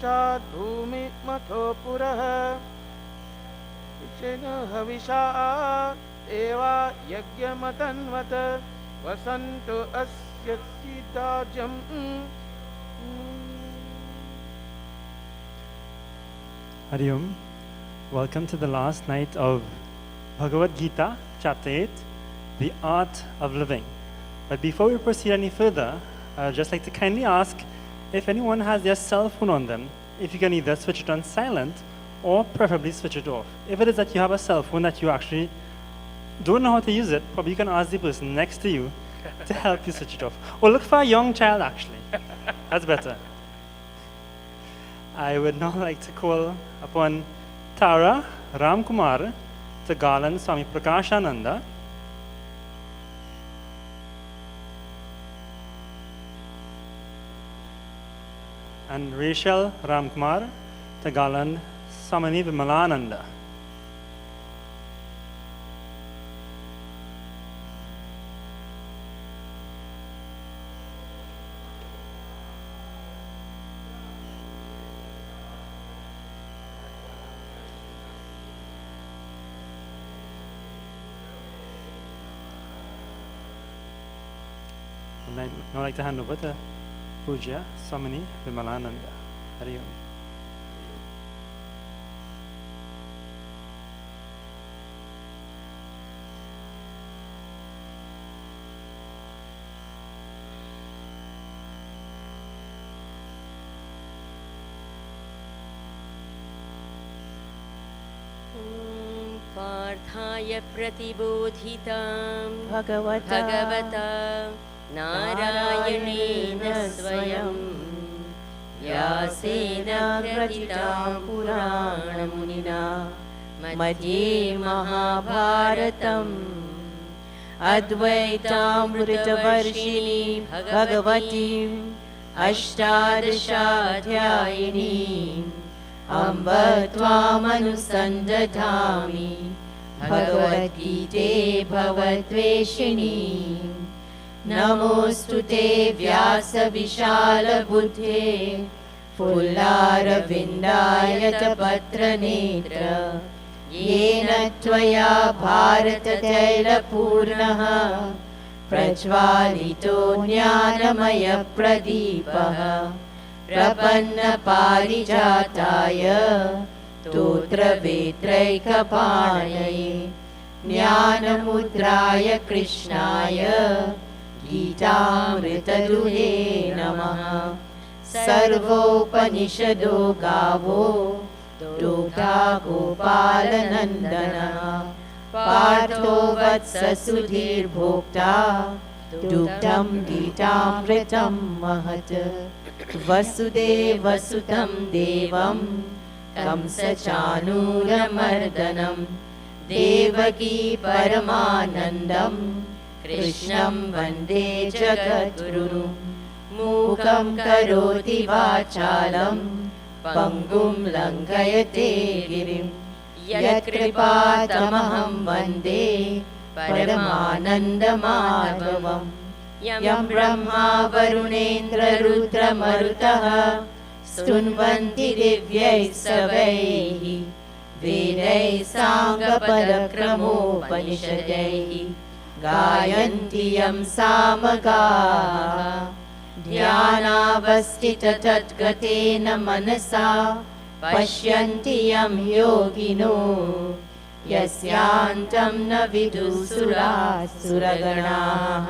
पश्चात् भूमि मथो पुरः हविषा एवा यज्ञमतन्वत वसन्तो अस्य सीताजम्. Hari Om. Welcome to the last night of Bhagwad Gita, Chapter 8, The Art of Living. But before we proceed any further, I would just like to kindly ask if anyone has their cell phone on them, if you can either switch it on silent or preferably switch it off. If it is that you have a cell phone that you actually don't know how to use it, probably you can ask the person next to you to help you switch it off. Or look for a young child actually. That's better. I would now like to call upon Tara Ramkumar to garland Swami Prakashananda. And Rachel Ramkumar to garland Swamini Vimalananda. I'd now like to hand over to Puja Swamini Vimalananda. Hari Om. पार्थाय प्रतिबोधितां भगवता नारायणेन स्वयं व्यासेन ग्रथितां पुराणमुनिना मध्ये महाभारतम् अद्वैतामृतवर्षिणीं भगवतीम् अष्टादशाध्यायिनीम् अम्ब त्वामनुसन्दधामि भगवद्गीते भवद्वेषिणीम्. नमोऽस्तु ते व्यासविशालबुद्धे फुल्लारविन्दायतपत्रनेत्र येन त्वया भारततैलपूर्णः प्रज्वालितो ज्ञानमयप्रदीपः प्रपन्नपारिजाताय स्तोत्रवेत्रैकपाणये ज्ञानमुद्राय कृष्णाय गीतामृतदुहे नमः. सर्वोपनिषदो गावो दुग्धा गोपालनन्दनः पार्थो वत्स सुधीर्भोक्ता दुग्धं गीतामृतं महत्. वसुदेवसुतं देवं कंसचाणूरमर्दनं देवकी परमानन्दं कृष्णं वन्दे जगद्गुरुं. मूकं करोति वाचालं पङ्गुं लङ्घयते गिरिं यत्कृपातमहं वन्दे परमानन्दमाधवम्. यं ब्रह्मा वरुणेन्द्ररुद्रमरुतः स्तुन्वन्ति दिव्यैः सवैः वेदैः साङ्गपदक्रमोपनिषदैः गायन्ति यं सामगाः. ध्यानावस्थिततद्गतेन मनसा पश्यन्ति यं योगिनो यस्यान्तं न विदुसुरासुरगणाः.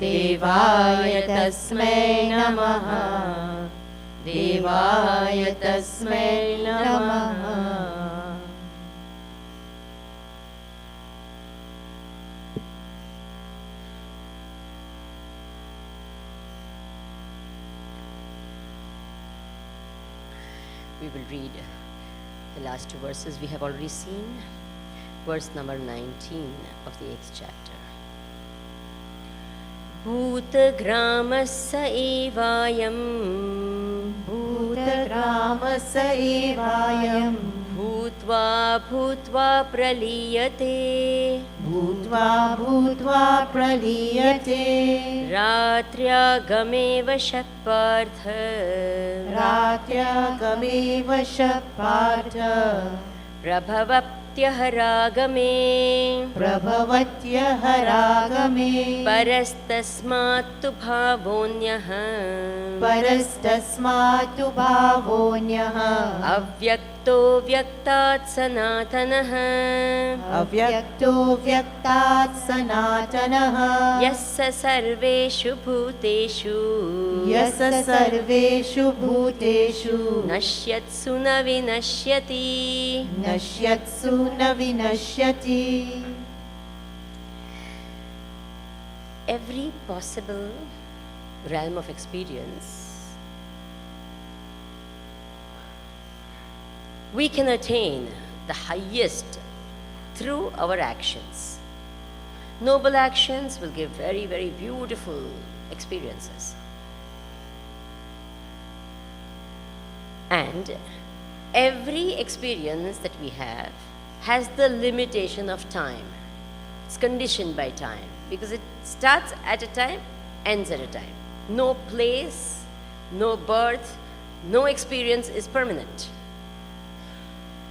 देवाय तस्मै नमः. देवाय तस्मै नमः. We will read the last two verses we have already seen. Verse number 19 of the 8th chapter. भूतग्रामस्य एवायं भूतग्रामस्य एवायं भूत भूत्वा भूत्वा प्रलीयते भूत्वा भूत्वा प्रलीयते रात्र्यागमे वशः पार्थ रात्र्यागमे वशः पार्थ प्रभवत्यहरागमे प्रभवत्यहरागमे परस्तस्मात्तु भावोऽन्यः परस्तस्मात्तु भावोऽन्यः अव्यक्तो व्यक्तात् सनातनः अव्यक्तो व्यक्तात् सनातनः यः स सर्वेषु भूतेषु यः स सर्वेषु भूतेषु नश्यत्सु न विनश्यति नश्यत्सु न विनश्यति. Every possible realm of experience we can attain the highest through our actions. Noble actions will give very, very beautiful experiences. And every experience that we have has the limitation of time. It's conditioned by time because it starts at a time, ends at a time. No place, no birth, no experience is permanent.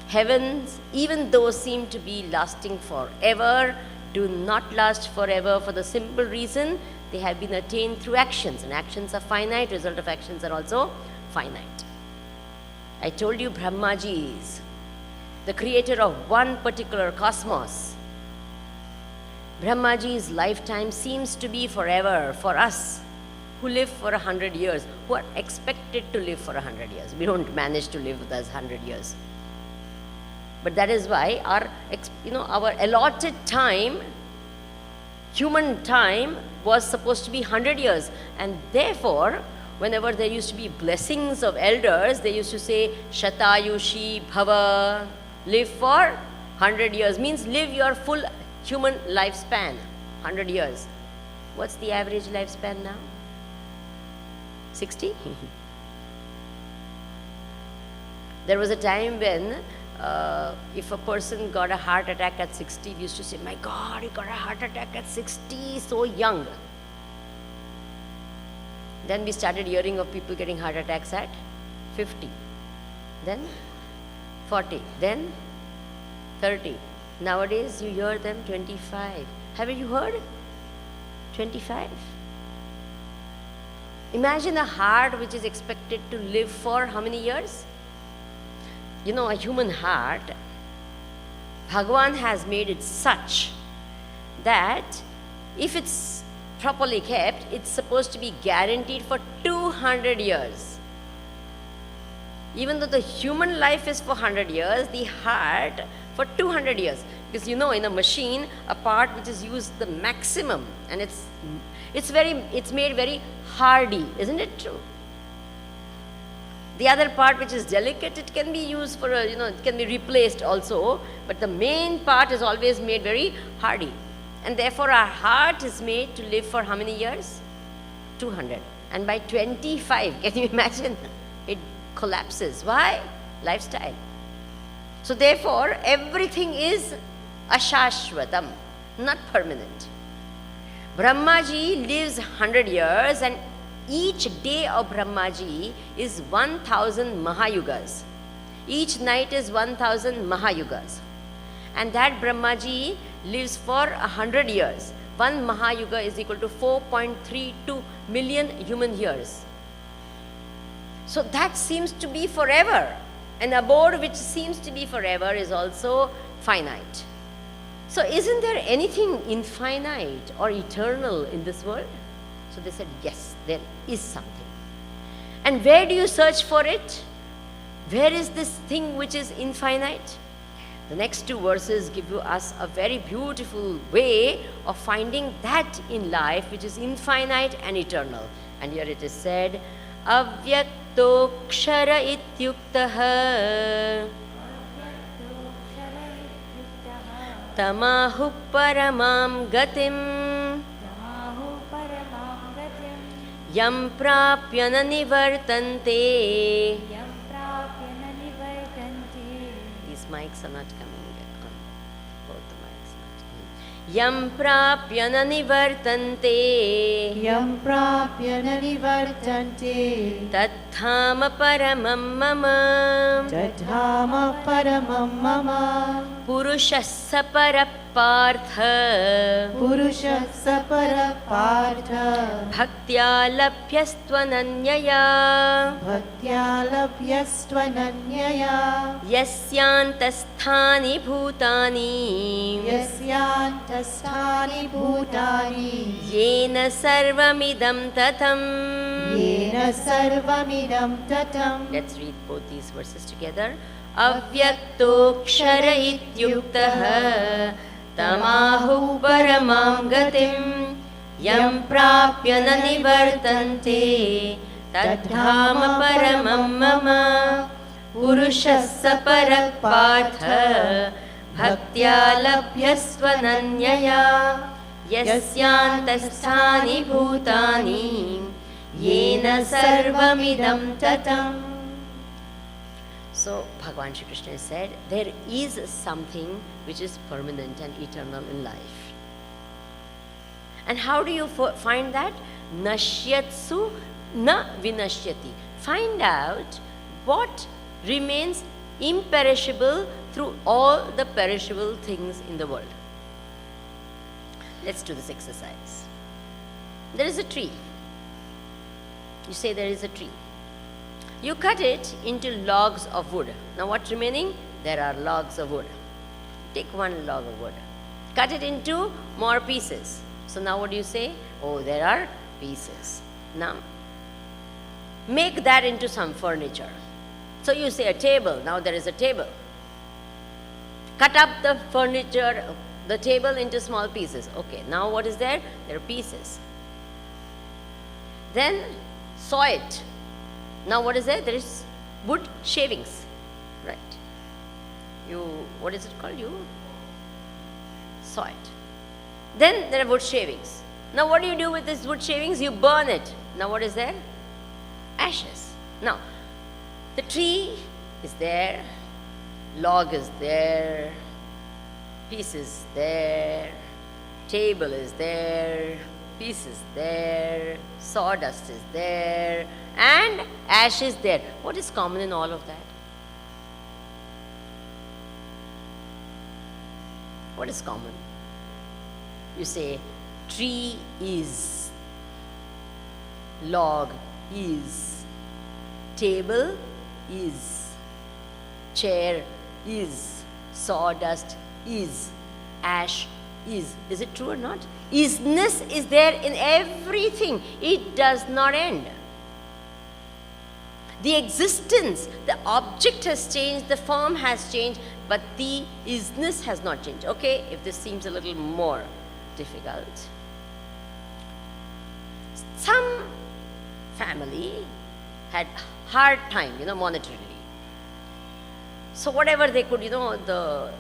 Heavens, even though seem to be lasting forever, do not last forever for the simple reason they have been attained through actions, and actions are finite, result of actions are also finite. I told you Brahmaji is the creator of one particular cosmos. Brahmaji's lifetime seems to be forever for us who live for 100 years, who are expected to live for 100 years. We don't manage to live with us 100 years. But that is why our allotted time, human time, was supposed to be 100 years. And therefore, whenever there used to be blessings of elders, they used to say, Shatayushi Bhava, live for 100 years. Means live your full human lifespan, 100 years. What's the average lifespan now? 60? There was a time when if a person got a heart attack at 60, we used to say, my God, he got a heart attack at 60, so young. Then we started hearing of people getting heart attacks at 50, then 40, then 30. Nowadays, you hear them 25. Haven't you heard? 25. Imagine a heart which is expected to live for how many years? You know, a human heart, Bhagwan has made it such that if it's properly kept, it's supposed to be guaranteed for 200 years. Even though the human life is for 100 years, the heart for 200 years. Because you know, in a machine, a part which is used the maximum, and it's made very hardy, isn't it true? The other part which is delicate, it can be used for it can be replaced also, but the main part is always made very hardy. And therefore our heart is made to live for how many years? 200. And by 25, can you imagine? It collapses. Why? Lifestyle. So therefore, everything is ashashvatam, not permanent. Brahmaji lives 100 years, and each day of Brahmaji is 1000 Mahayugas. Each night is 1000 Mahayugas. And that Brahmaji lives for 100 years. One Mahayuga is equal to 4.32 million human years. So that seems to be forever. An abode which seems to be forever is also finite. So isn't there anything infinite or eternal in this world? So they said, yes, there is something. And where do you search for it? Where is this thing which is infinite? The next two verses give us a very beautiful way of finding that in life which is infinite and eternal. And here it is said, Avyakto kshara ityuktaha tamahu paramam gatim yam prapya na nivartante. These mics are not coming on. Both the mics not coming. Yam prapya na nivartante. Yam prapya na nivartante. Tadhama paramam mama. Tadhama paramam mama. Purushassa parapartha. Purushassa parapartha. Bhaktya labhyastvananyaya. Bhaktya labhyastvananyaya. Yasyantasthani bhutani. Yasyantasthani bhutani. Yena sarvamidam tatam. Yena sarvamidam tatam. Let's read both these verses together. Avyaktoksara ityuktaha tamahu paramam gatim yam prapya na nivartante tadhama paramam mama purushassa parapartha bhaktya labhyasvananyaya yasyantasthani bhutani yena sarvamidam tatam. So Bhagavan Shri Krishna said, there is something which is permanent and eternal in life. And how do you find that? Nashyatsu na vinashyati. Find out what remains imperishable through all the perishable things in the world. Let's do this exercise. There is a tree. You say there is a tree. You cut it into logs of wood. Now what's remaining? There are logs of wood. Take one log of wood. Cut it into more pieces. So now what do you say? Oh, there are pieces. Now, make that into some furniture. So you say a table. Now there is a table. Cut up the furniture, the table into small pieces. Okay, now what is there? There are pieces. Then saw it. Now what is there? There is wood shavings, right? What is it called? You saw it. Then there are wood shavings. Now what do you do with these wood shavings? You burn it. Now what is there? Ashes. Now, the tree is there, log is there, pieces there, table is there, pieces there, sawdust is there, and ash is there. What is common in all of that? What is common? You say, tree is, log is, table is, chair is, sawdust is, ash is. Is it true or not? Isness is there in everything. It does not end. The existence, the object has changed, the form has changed, but the isness has not changed. Okay, if this seems a little more difficult. Some family had hard time, monetarily. So whatever they could, the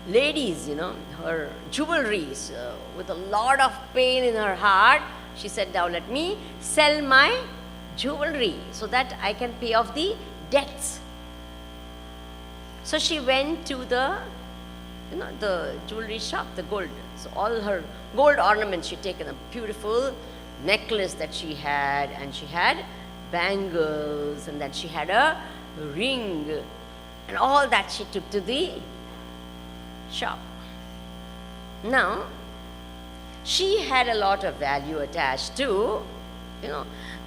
ladies, her jewelries, with a lot of pain in her heart, she said, now let me sell my jewelry so that I can pay off the debts. So she went to the jewelry shop, the gold. So all her gold ornaments, she'd taken a beautiful necklace that she had, and she had bangles, and then she had a ring, and all that she took to the shop. Now, she had a lot of value attached to,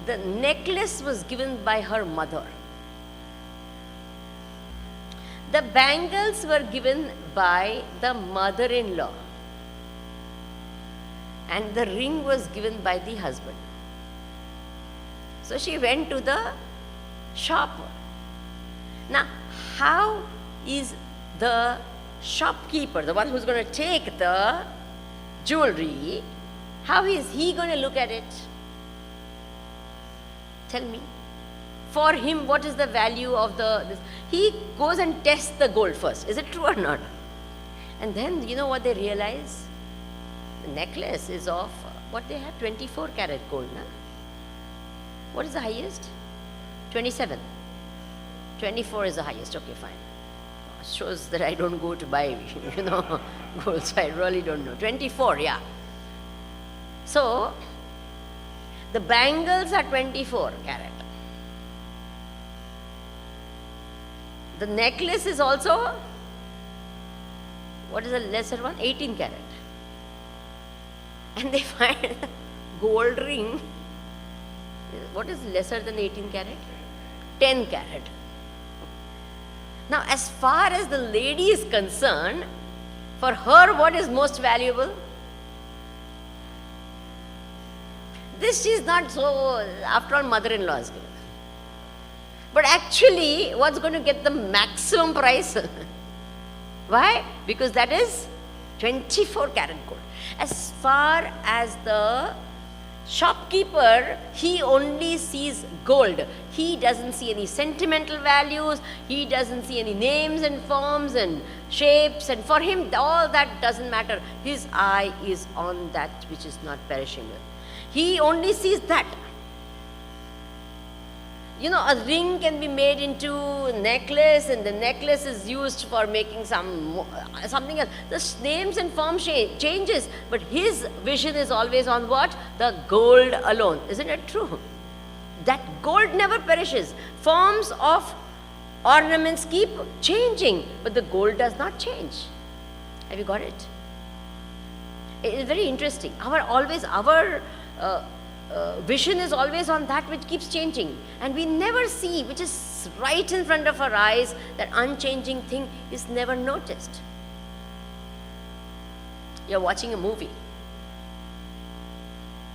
the necklace was given by her mother. The bangles were given by the mother-in-law. And the ring was given by the husband. So she went to the shop. Now, how is the shopkeeper, the one who's going to take the jewelry, how is he going to look at it? Tell me. For him, what is the value of this? He goes and tests the gold first. Is it true or not? And then, you know what they realize? The necklace is of, what they have, 24 karat gold. Na? What is the highest? 27. 24 is the highest. Okay, fine. shows that I don't go to buy, gold, so I really don't know. 24, yeah. So, the bangles are 24 carat. The necklace is also, what is the lesser one? 18 carat. And they find gold ring, what is lesser than 18 carat? 10 carat. Now, as far as the lady is concerned, for her, what is most valuable? This is not so, after all, mother-in-law is given. But actually, what's going to get the maximum price? Why? Because that is 24 karat gold. As far as the shopkeeper, he only sees gold. He doesn't see any sentimental values. He doesn't see any names and forms and shapes. And for him, all that doesn't matter. His eye is on that which is not perishable. He only sees that. A ring can be made into a necklace, and the necklace is used for making something else. The names and form changes, but his vision is always on what? The gold alone. Isn't it true? That gold never perishes. Forms of ornaments keep changing, but the gold does not change. Have you got it? It is very interesting. Our vision is always on that which keeps changing, and we never see, which is right in front of our eyes, that unchanging thing is never noticed. You're watching a movie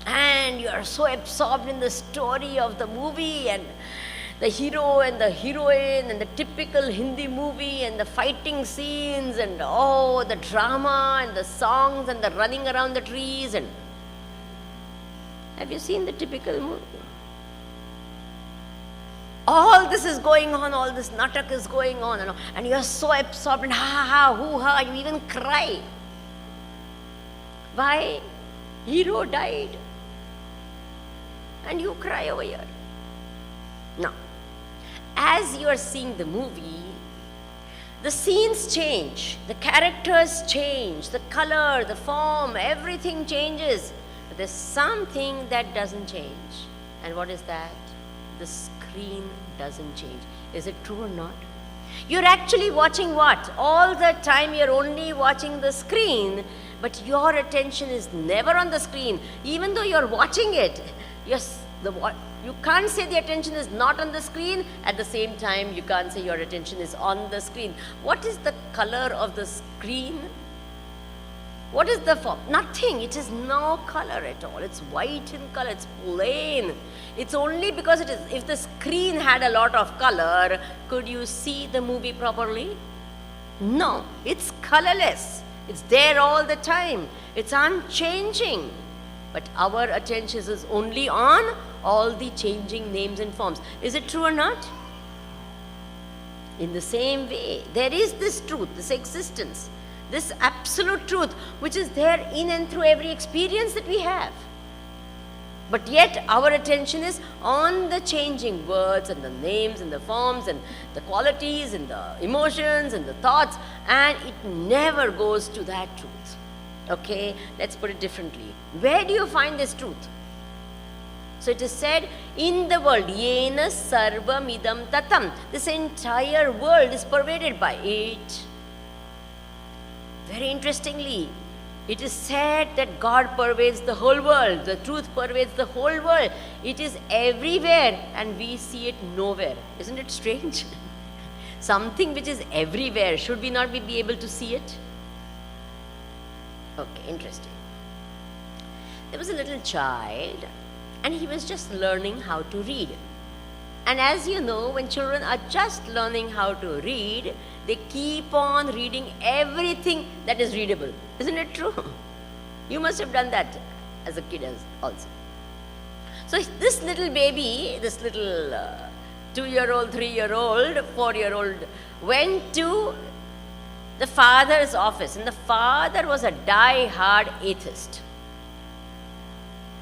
and you are so absorbed in the story of the movie and the hero and the heroine and the typical Hindi movie and the fighting scenes and the drama and the songs and the running around the trees. And have you seen the typical movie? All this is going on, all this natak is going on, and you are so absorbed and ha, hoo-ha, you even cry. Why? Hero died. And you cry over here. Now, as you are seeing the movie, the scenes change, the characters change, the color, the form, everything changes. But there's something that doesn't change. And what is that? The screen doesn't change. Is it true or not? You're actually watching what? All the time you're only watching the screen, but your attention is never on the screen. Even though you're watching it, you can't say the attention is not on the screen. At the same time, you can't say your attention is on the screen. What is the color of the screen? What is the form? Nothing. It is no color at all. It's white in color. It's plain. It's only because it is. If the screen had a lot of color, could you see the movie properly? No. It's colorless. It's there all the time. It's unchanging. But our attention is only on all the changing names and forms. Is it true or not? In the same way, there is this truth, this existence, this absolute truth, which is there in and through every experience that we have. But yet our attention is on the changing words and the names and the forms and the qualities and the emotions and the thoughts, and it never goes to that truth. Okay, let's put it differently. Where do you find this truth? So it is said, in the world, yena sarvam idam tatam. This entire world is pervaded by it. Very interestingly, it is said that God pervades the whole world. The truth pervades the whole world. It is everywhere and we see it nowhere. Isn't it strange? Something which is everywhere, should we not be able to see it? Okay, interesting. There was a little child and he was just learning how to read. And as you know, when children are just learning how to read, they keep on reading everything that is readable. Isn't it true? You must have done that as a kid also. So this little baby, this little 2-year-old, 3-year-old, 4-year-old went to the father's office, and the father was a die-hard atheist.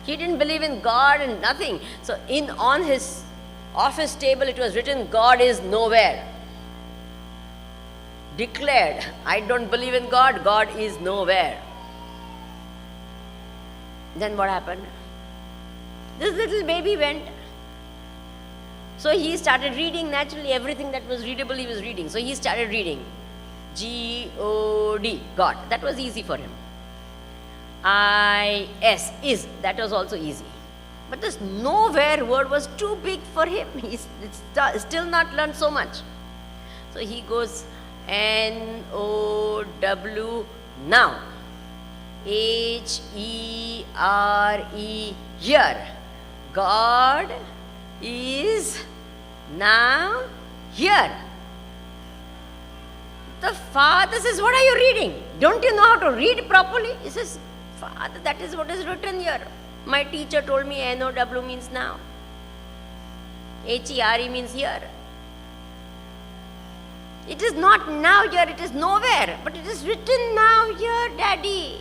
He didn't believe in God and nothing. So on his office table it was written, God is nowhere. declared, I don't believe in God, God is nowhere. Then what happened? This little baby went. So he started reading, naturally everything that was readable he was reading. So he started reading. G-O-D, God. That was easy for him. I-S, is. That was also easy. But this nowhere word was too big for him. He's still not learned so much. So he goes N-O-W, now. H-E-R-E, here. God is now here. The father says, what are you reading? Don't you know how to read properly? He says, Father, that is what is written here. My teacher told me N-O-W means now. H-E-R-E means here. It is not now here, it is nowhere. But it is written now here, Daddy.